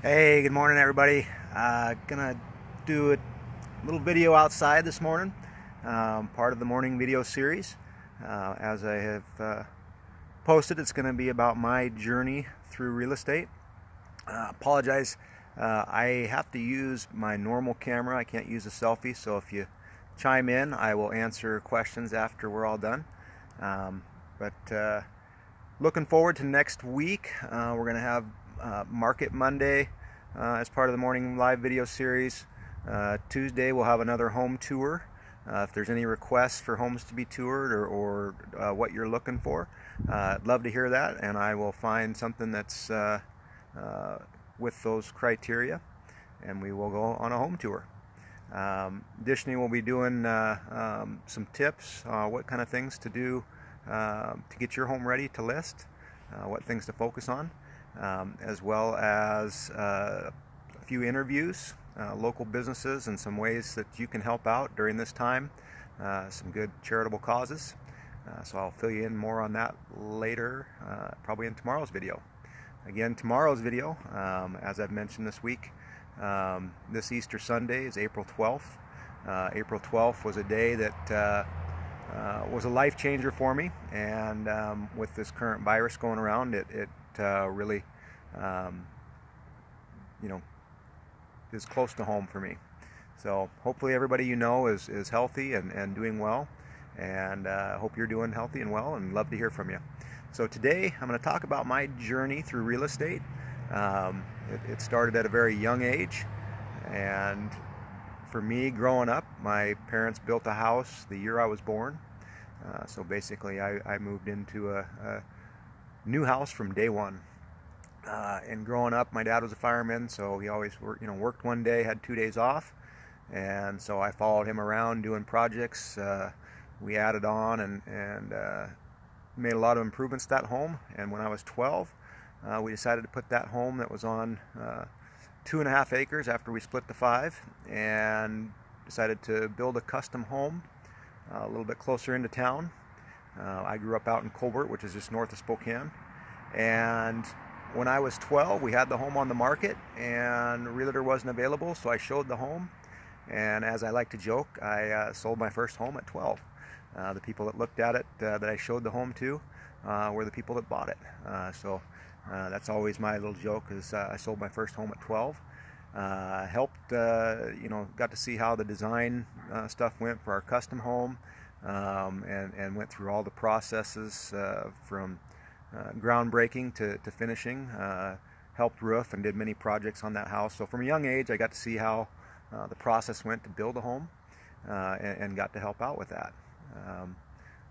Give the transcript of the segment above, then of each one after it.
Hey, good morning, everybody. Gonna do a little video outside this morning, part of the morning video series. As I have posted, it's gonna be about my journey through real estate. Apologize, I have to use my normal camera. I can't use a selfie, so if you chime in, I will answer questions after we're all done. But looking forward to next week. We're gonna have Market Monday as part of the morning live video series. Tuesday we'll have another home tour. If there's any requests for homes to be toured or what you're looking for, I'd love to hear that, and I will find something that's with those criteria, and we will go on a home tour. Additionally, we'll be doing some tips, what kind of things to do to get your home ready to list, what things to focus on, as well as a few interviews, local businesses, and some ways that you can help out during this time, some good charitable causes. So I'll fill you in more on that later, probably in tomorrow's video. Again, tomorrow's video, as I've mentioned this week, this Easter Sunday is April 12th. April 12th was a day that was a life changer for me, and with this current virus going around, it really is close to home for me. So hopefully everybody is healthy and doing well, and hope you're doing healthy and well, and love to hear from you. So today I'm going to talk about my journey through real estate. It started at a very young age, and for me, growing up, my parents built a house the year I was born. So basically I moved into a new house from day one. And growing up, my dad was a fireman, so he always worked one day, had 2 days off, and so I followed him around doing projects. We added on and made a lot of improvements to that home. And when I was 12, we decided to put that home that was on 2.5 acres after we split the 5, and decided to build a custom home a little bit closer into town. I grew up out in Colbert, which is just north of Spokane, and when I was 12, we had the home on the market, and a realtor wasn't available, so I showed the home. And as I like to joke, I sold my first home at 12. The people that looked at it, that I showed the home to, were the people that bought it. So that's always my little joke, is I sold my first home at 12. Helped, got to see how the design stuff went for our custom home, and went through all the processes from groundbreaking to finishing. Helped roof and did many projects on that house. So from a young age, I got to see how the process went to build a home, and got to help out with that.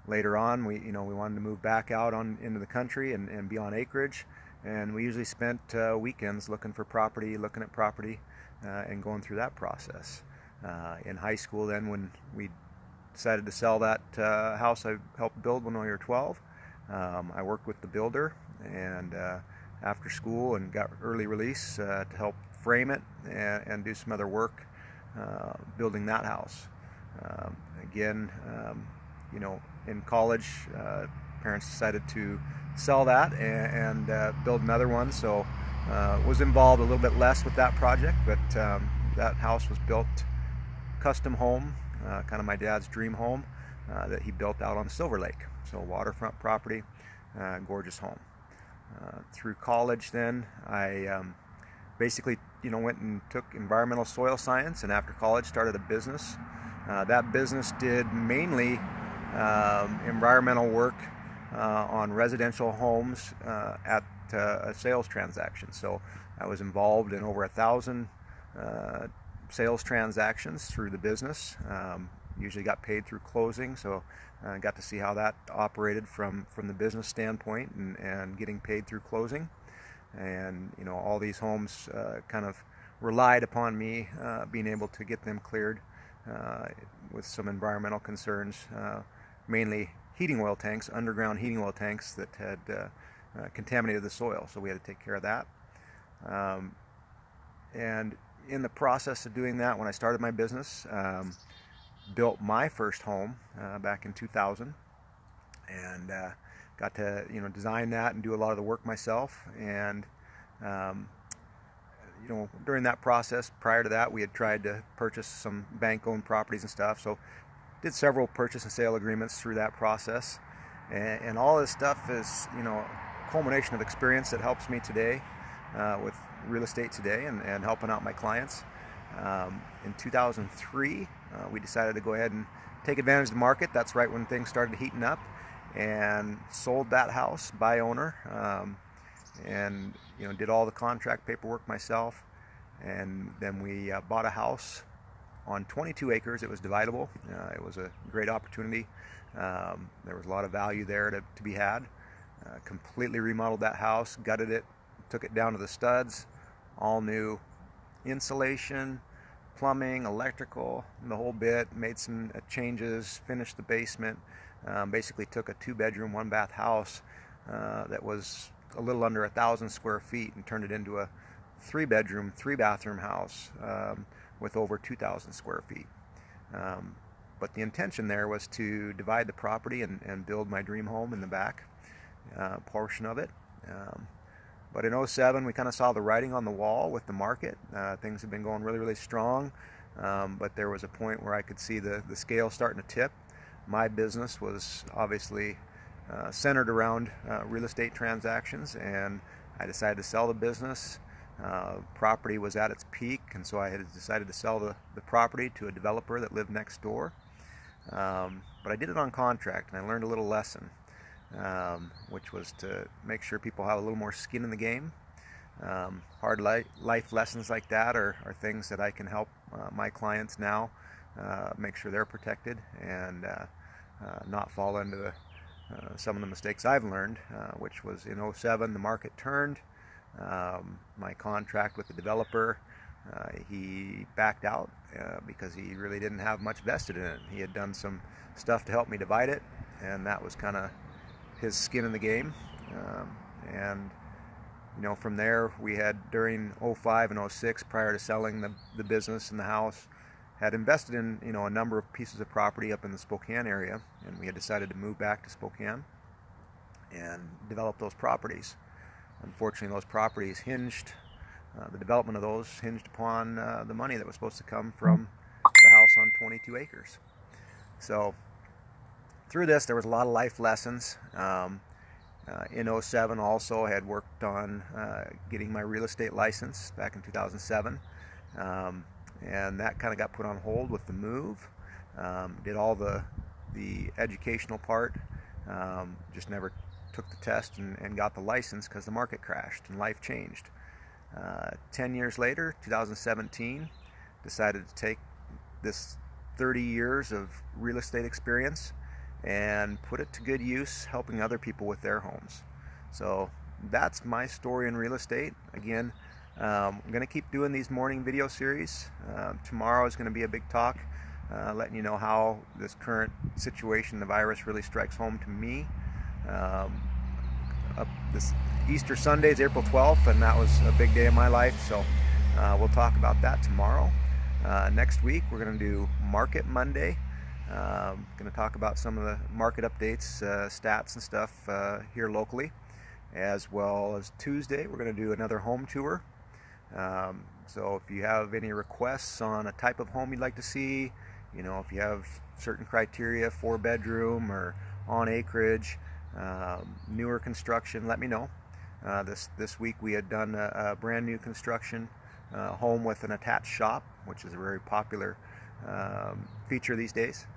Later on, we wanted to move back out into the country and be on acreage, and we usually spent weekends looking at property, and going through that process. In high school, then, when we decided to sell that house I helped build when we were 12, I worked with the builder, and after school, and got early release to help frame it and do some other work building that house. Again, in college, parents decided to sell that and build another one, so was involved a little bit less with that project, but that house was built custom home, kind of my dad's dream home, that he built out on Silver Lake. So waterfront property, gorgeous home. Through college, then I basically went and took environmental soil science, and after college started a business. That business did mainly environmental work on residential homes at a sales transaction. So I was involved in over 1,000 sales transactions through the business. Usually got paid through closing, so I got to see how that operated from the business standpoint, and getting paid through closing. And all these homes kind of relied upon me being able to get them cleared with some environmental concerns, mainly heating oil tanks, underground heating oil tanks that had contaminated the soil, so we had to take care of that. And in the process of doing that, when I started my business, built my first home back in 2000, and got to design that and do a lot of the work myself. And during that process, prior to that, we had tried to purchase some bank-owned properties and stuff. So did several purchase and sale agreements through that process. And all this stuff is, a culmination of experience that helps me today with real estate today and helping out my clients. In 2003, we decided to go ahead and take advantage of the market. That's right when things started heating up, and sold that house by owner, and did all the contract paperwork myself. And then we bought a house on 22 acres. It was dividable. It was a great opportunity. There was a lot of value there to be had. Completely remodeled that house, gutted it, took it down to the studs, all new insulation, plumbing, electrical, the whole bit. Made some changes, finished the basement. Basically took a 2-bedroom, 1-bath house that was a little under 1,000 square feet and turned it into a 3-bedroom, 3-bathroom house with over 2,000 square feet. But the intention there was to divide the property and build my dream home in the back portion of it. But in 07, we kind of saw the writing on the wall with the market. Things have been going really, really strong. But there was a point where I could see the scale starting to tip. My business was obviously centered around real estate transactions, and I decided to sell the business. Property was at its peak, and so I had decided to sell the property to a developer that lived next door. But I did it on contract, and I learned a little lesson, which was to make sure people have a little more skin in the game. Hard life lessons like that are things that I can help my clients now make sure they're protected and not fall into some of the mistakes I've learned, which was in 07, the market turned. My contract with the developer, he backed out because he really didn't have much vested in it. He had done some stuff to help me divide it, and that was kind of his skin in the game. And from there, we had, during 05 and 06, prior to selling the business and the house, had invested in a number of pieces of property up in the Spokane area, and we had decided to move back to Spokane and develop those properties. Unfortunately, those properties the development of those hinged upon the money that was supposed to come from the house on 22 acres. So through this, there was a lot of life lessons. In 07 also, I had worked on getting my real estate license back in 2007. And that kind of got put on hold with the move. Did all the educational part, just never took the test and got the license because the market crashed and life changed. 10 years later, 2017, decided to take this 30 years of real estate experience and put it to good use, helping other people with their homes. So that's my story in real estate. Again, I'm going to keep doing these morning video series. Tomorrow is going to be a big talk, letting you know how this current situation, the virus, really strikes home to me. This Easter Sunday is April 12th, and that was a big day in my life, so we'll talk about that tomorrow. Next week, we're going to do Market Monday. Going to talk about some of the market updates, stats and stuff here locally. As well as Tuesday, we're going to do another home tour. So if you have any requests on a type of home you'd like to see, if you have certain criteria, 4-bedroom or on acreage, newer construction, let me know. This week we had done a brand new construction home with an attached shop, which is a very popular feature these days.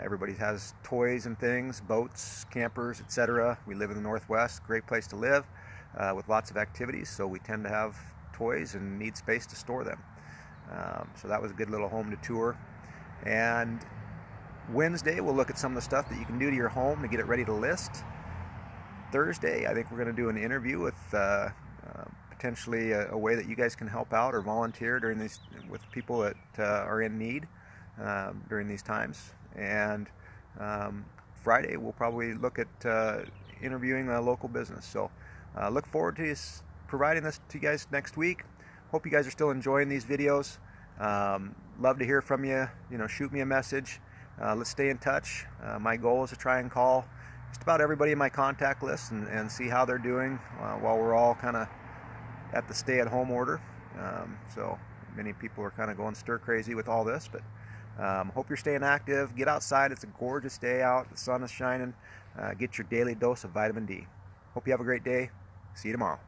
Everybody has toys and things, boats, campers, etc. We live in the Northwest, great place to live with lots of activities, so we tend to have toys and need space to store them. So that was a good little home to tour. And Wednesday, we'll look at some of the stuff that you can do to your home to get it ready to list. Thursday, I think we're going to do an interview with potentially a way that you guys can help out or volunteer with people that are in need during these times. And Friday, we'll probably look at interviewing a local business. So look forward to providing this to you guys next week. Hope you guys are still enjoying these videos. Love to hear from you. Shoot me a message. Let's stay in touch. My goal is to try and call just about everybody in my contact list and see how they're doing while we're all kind of at the stay-at-home order. So many people are kind of going stir crazy with all this, but hope you're staying active. Get outside. It's a gorgeous day out. The sun is shining. Get your daily dose of vitamin D. Hope you have a great day. See you tomorrow.